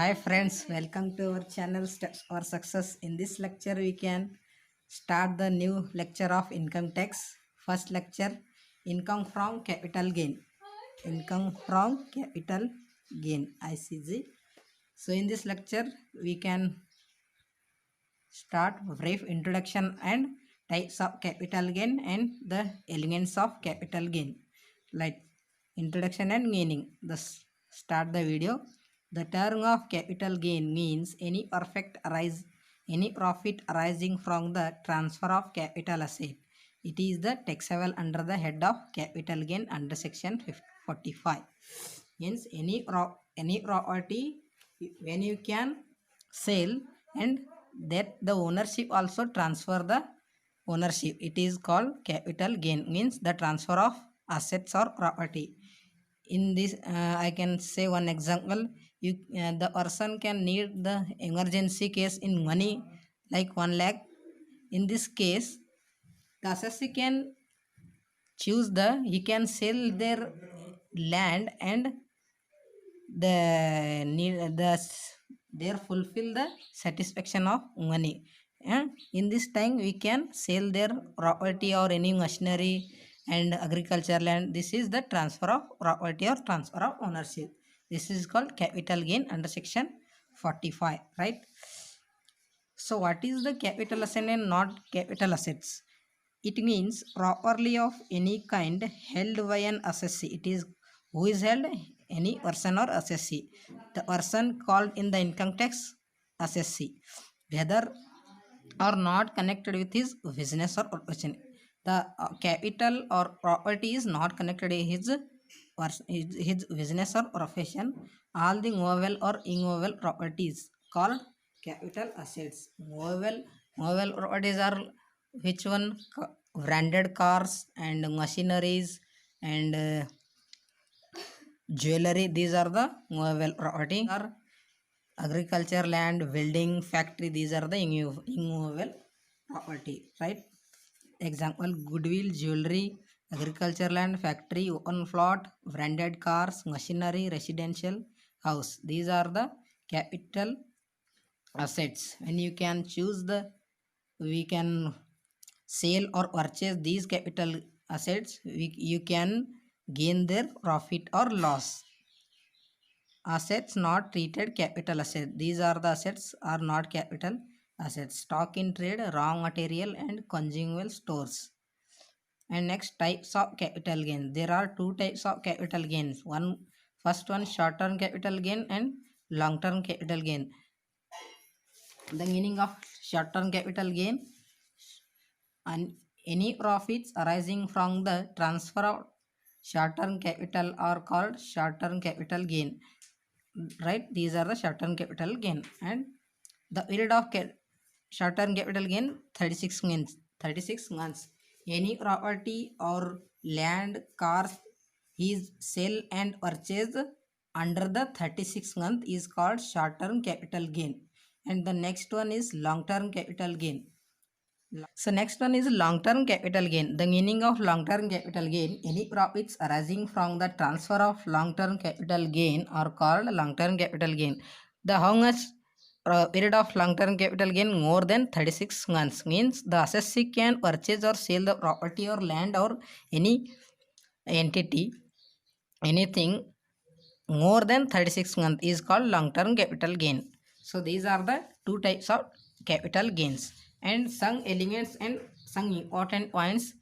Hi friends, welcome to our channel Steps for Success. In this lecture, we can start the new lecture of income tax. First lecture, income from capital gain. Income from capital gain, ICG. So in this lecture, we can start brief introduction and types of capital gain and the elements of capital gain. Like introduction and meaning. Start the video. The term of capital gain means any profit arising from the transfer of capital asset. It is the taxable under the head of capital gain under section 45. Means any property when you can sell and that the ownership also transfer the ownership, it is called capital gain. Means the transfer of assets or property. In this I can say one example. The person can need the emergency case in money like 1 lakh. In this case, the assessee can choose he can sell their land and they fulfill the satisfaction of money. And in this time we can sell their property or any machinery and agriculture land. This is the transfer of property or transfer of ownership. This is called capital gain under section 45, right? So what is the capital asset and not capital assets? It means properly of any kind held by an assessee. It is who is held, any person or assessee. The person called in the income tax assessee, whether or not connected with his business or profession. The capital or property is not connected with his business or profession. All the movable or immovable properties called capital assets. Movable properties are which one? Branded cars and machineries and jewelry. These are the movable property. Are agriculture land, building, factory. These are the immovable property, right? Example: goodwill, jewelry, agriculture land, factory, open plot, branded cars, machinery, residential house. These are the capital assets. When you can choose we can sell or purchase these capital assets, you can gain their profit or loss. Assets not treated capital asset. These are the assets are not capital assets. Stock in trade, raw material and consumable stores. And next, types of capital gain. There are two types of capital gains. First one, short term capital gain and long term capital gain. The meaning of short term capital gain: and any profits arising from the transfer of short term capital are called short term capital gain, right? These are the short term capital gain. And the period of short term capital gain, 36 months. Any property or land, cars is sell and purchase under the 36 month is called short term capital gain. And the next one is long term capital gain. So next one is long-term capital gain. The meaning of long-term capital gain: any profits arising from the transfer of long-term capital gain are called long-term capital gain. The how much period of long-term capital gain? More than 36 months. Means the assessee can purchase or sell the property or land or any entity, anything more than 36 months is called long-term capital gain. So these are the two types of capital gains, and some elements and some important points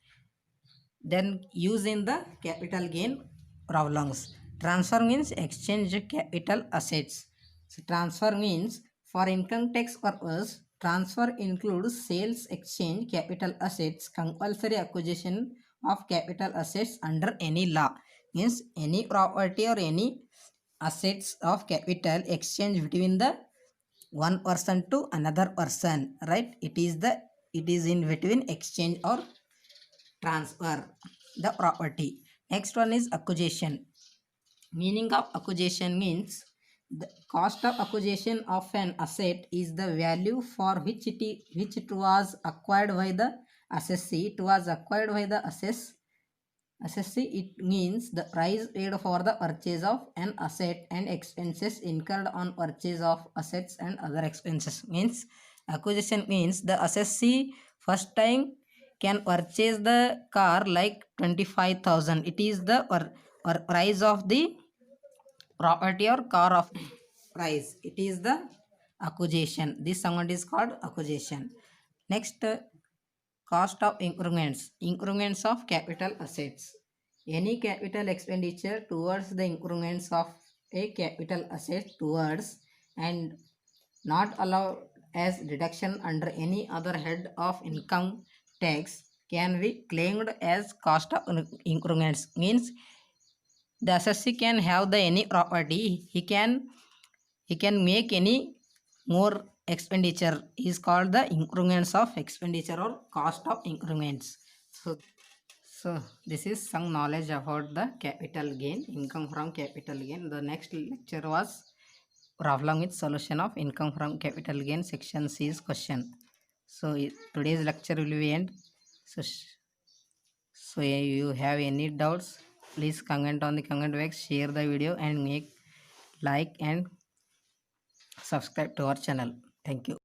then use in the capital gain problems. Transfer means exchange capital assets. So transfer means for income tax purpose, transfer includes sales, exchange capital assets, compulsory acquisition of capital assets under any law. Means any property or any assets of capital exchange between the one person to another person, right? It is in between exchange or transfer the property. Next one is acquisition. Meaning of acquisition means the cost of acquisition of an asset is the value for which it was acquired by the assessee. It was acquired by the SSC, it means the price paid for the purchase of an asset and expenses incurred on purchase of assets and other expenses. Means acquisition means the SSC first time can purchase the car like 25,000. It is the price of the property or car of price. It is the acquisition. This amount is called acquisition. Next, cost of increments. Increments of capital assets. Any capital expenditure towards the increments of a capital asset towards and not allowed as deduction under any other head of income tax can be claimed as cost of increments. Means the assessee can have the any property, he can make any more expenditure is called the increments of expenditure or cost of increments. So this is some knowledge about the capital gain, income from capital gain. The next lecture was problem with solution of income from capital gain. Section C is question. So today's lecture will be end. So you have any doubts, please comment on the comment box, share the video and make like and subscribe to our channel. Thank you.